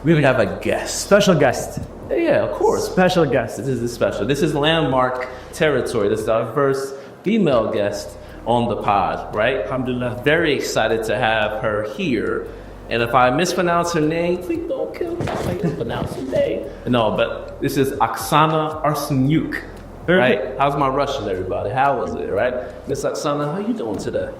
We have a guest. Special guest. Yeah, of course. Special guest. This is special. This is landmark territory. This is our first female guest on the pod, right? Alhamdulillah. Very excited to have her here. And if I mispronounce her name, please don't kill me. I can pronounce her name. No, but this is Oksana Arseniuk, right? How's my Russian, everybody? How was it, right? Miss Oksana, how you doing today?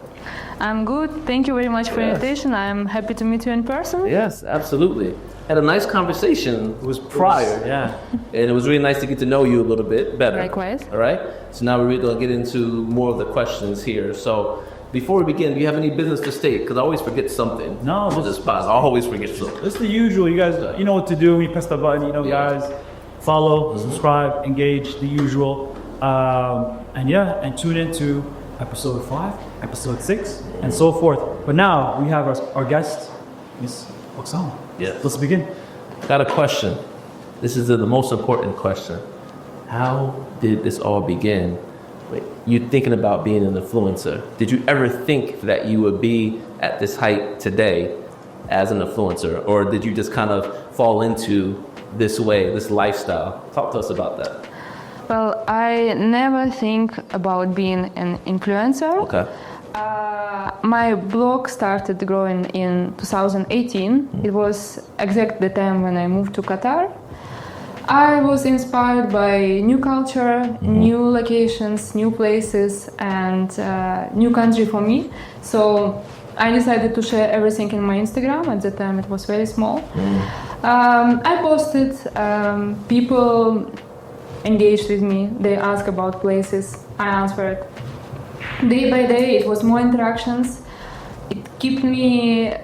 I'm good. Thank you very much for the invitation. I'm happy to meet you in person. Yes, absolutely. Had a nice conversation. It was prior. Yeah. And it was really nice to get to know you a little bit better. Likewise. All right? So now we're really going to get into more of the questions here. So before we begin, do you have any business to state? Because I always forget something. No. On this pod. I always forget something. It's the usual. You guys, you know what to do when you press the button. You know, guys, follow, subscribe, engage, the usual. And tune into episode 5, episode 6, and so forth. But now we have our guest, Miss Oksana. Yes. Let's begin. Got a question. This is the most important question. How did this all begin? You're thinking about being an influencer. Did you ever think that you would be at this height today as an influencer? Or did you just kind of fall into this way, this lifestyle? Talk to us about that. Well, I never think about being an influencer. Okay. My blog started growing in 2018. It was exactly the time when I moved to Qatar. I was inspired by new culture, new locations, new places, and new country for me. So I decided to share everything in my Instagram. At the time, it was very small. I posted, people engaged with me. They asked about places. I answered. Day by day, it was more interactions. It kept me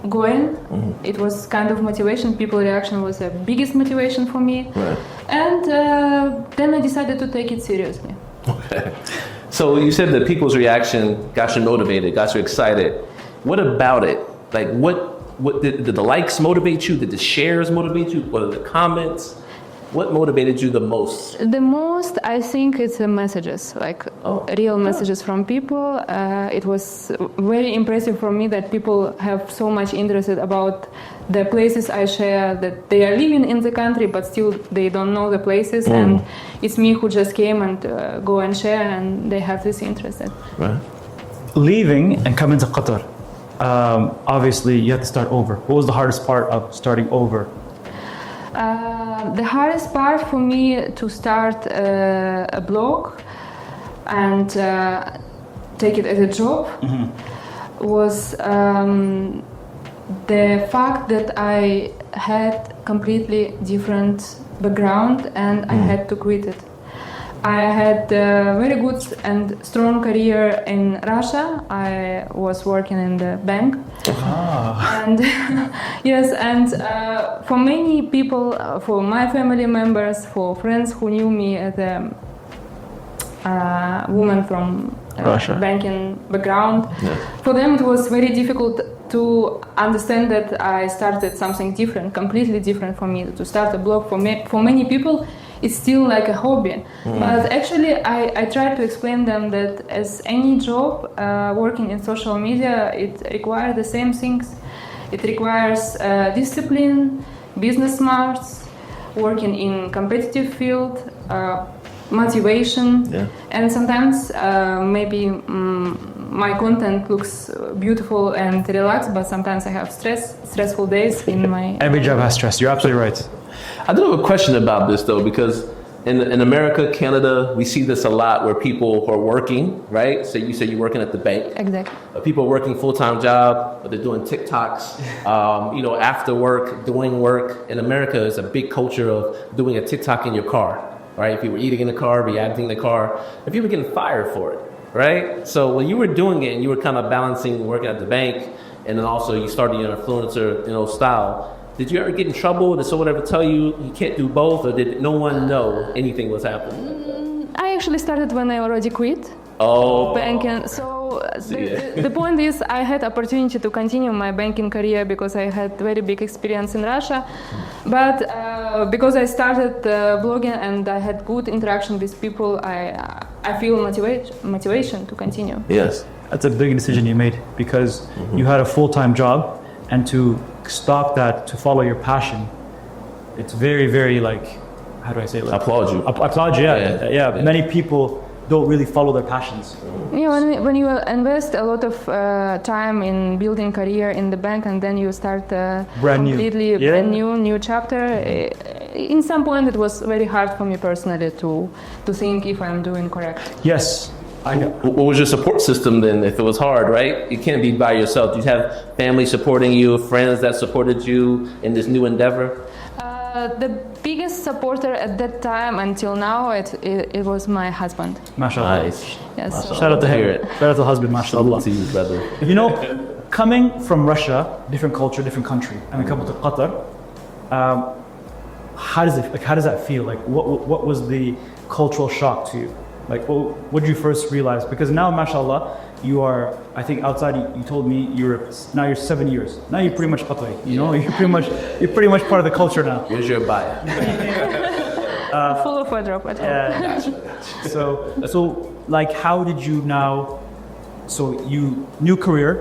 going. It was kind of motivation. People reaction was the biggest motivation for me. Right. And then I decided to take it seriously. Okay. So you said that people's reaction got you motivated, got you excited. What about it? Like, what did the likes motivate you? Did the shares motivate you? What are the comments? What motivated you the most? The most, I think, it's the messages, like real messages from people. It was very impressive for me that people have so much interest about the places I share, that they are living in the country, but still they don't know the places. And it's me who just came and go and share, and they have this interest. Right. Leaving and coming to Qatar, obviously you have to start over. What was the hardest part of starting over? The hardest part for me to start a blog and take it as a job was the fact that I had completely different background and I had to quit it. I had a very good and strong career in Russia. I was working in the bank. And yes, and for many people, for my family members, for friends who knew me as a woman from Russia, banking background, for them it was very difficult to understand that I started something different, completely different for me. To start a blog for many people, it's still like a hobby. But actually, I try to explain them that as any job, working in social media, it requires the same things. It requires discipline, business smarts, working in competitive field, motivation, and sometimes maybe my content looks beautiful and relaxed, but sometimes I have stressful days in my... Every job has stress. You're absolutely right. I do have a question about this though, because in America, Canada, we see this a lot where people who are working, right? So you say you're working at the bank. Exactly. People working full-time job, but they're doing TikToks, after work, doing work. In America, there's a big culture of doing a TikTok in your car, right? If you were eating in the car, reacting in the car, if you were getting fired for it, right? So when you were doing it and you were kind of balancing working at the bank, and then also you started your influencer, style, did you ever get in trouble? Did someone ever tell you you can't do both, or did no one know anything was happening? I actually started when I already quit banking. So the point is, I had opportunity to continue my banking career because I had very big experience in Russia. But because I started blogging and I had good interaction with people, I feel motivation to continue. Yes. That's a big decision you made because you had a full-time job and to stop that, to follow your passion, it's very, very like, how do I say it? I applaud you. Applaud you, yeah. Many people don't really follow their passions. Yeah, when you invest a lot of time in building career in the bank, and then you start a Brand new. completely Yeah. brand new chapter, in some point it was very hard for me personally to think if I'm doing correct. Yes. What was your support system then if it was hard, right? You can't be by yourself. You have family supporting you, friends that supported you in this new endeavor? The biggest supporter at that time until now, it was my husband. MashaAllah. Nice. Yes. so- Shout out to Hear him. it. Shout out to husband, mashallah. To you, brother. You know, coming from Russia, different culture, different country, and then coming to Qatar, how does that feel? Like, what was the cultural shock to you? Like, what did you first realize? Because now, mashallah, you are, I think outside, you told me now you're 7 years. Now you're pretty much Qatari, you know? You're pretty much part of the culture now. Here's your bio. full of wardrobe at home. Yeah. So like, how did you now? So you new career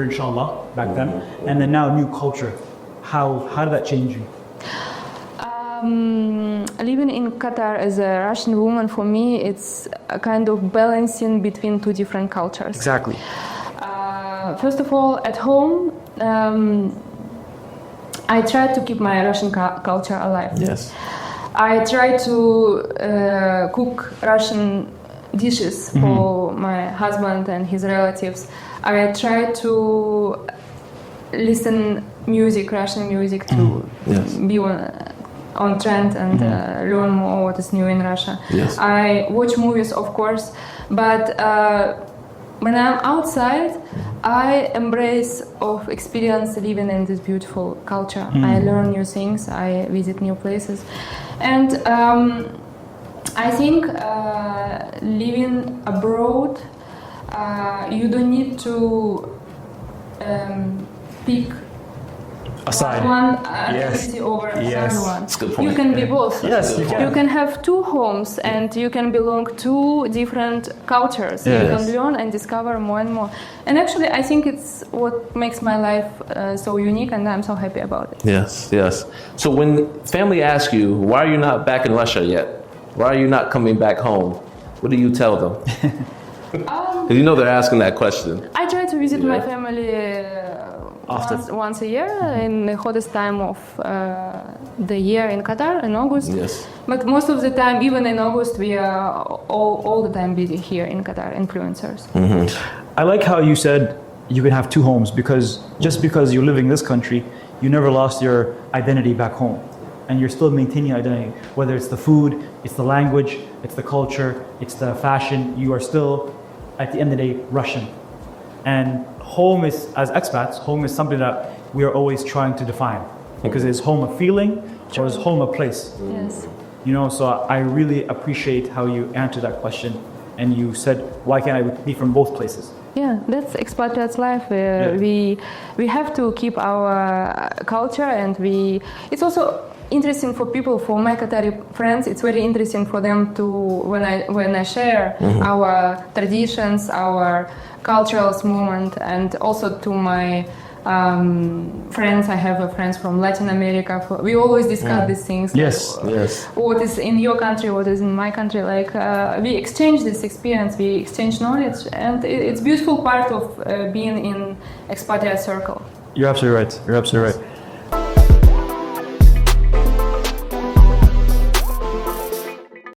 inshallah back then, and then now new culture. How did that change you? Living in Qatar as a Russian woman, for me, it's a kind of balancing between two different cultures. Exactly. First of all, at home, I try to keep my Russian culture alive. Yes. I try to cook Russian dishes for my husband and his relatives. I try to listen Russian music to be on trend and learn more what is new in Russia. Yes. I watch movies, of course, but when I'm outside, I embrace of experience living in this beautiful culture. I learn new things, I visit new places, and I think living abroad, you don't need to pick Aside. one activity over Yes. another one. That's a good point. You can be both. Yes, you can. You can have two homes and you can belong to different cultures. You Yes. can learn and discover more and more. And actually, I think it's what makes my life so unique, and I'm so happy about it. Yes, yes. So when family asks you, why are you not back in Russia yet? Why are you not coming back home? What do you tell them? Because you know they're asking that question. I try to visit my family once a year in the hottest time of the year in Qatar, in August. Yes. But most of the time, even in August, we are all the time busy here in Qatar, influencers. I like how you said you can have two homes, because just because you're living in this country, you never lost your identity back home. And you're still maintaining identity, whether it's the food, it's the language, it's the culture, it's the fashion. You are still, at the end of the day, Russian. And home is, as expats, home is something that we are always trying to define, because is home a feeling or is home a place? Yes. You know, so I really appreciate how you answered that question, and you said, why can't I be from both places? Yeah, that's expatriates life. We have to keep our culture, and it's also interesting for people, for my Qatari friends. It's very interesting for them to when I share our traditions, our cultural moment, and also to my friends. I have friends from Latin America. We always discuss these things. Yes, like, yes. What is in your country? What is in my country? Like we exchange this experience. We exchange knowledge, and it's beautiful part of being in expatriate circle. You're absolutely right. You're absolutely right.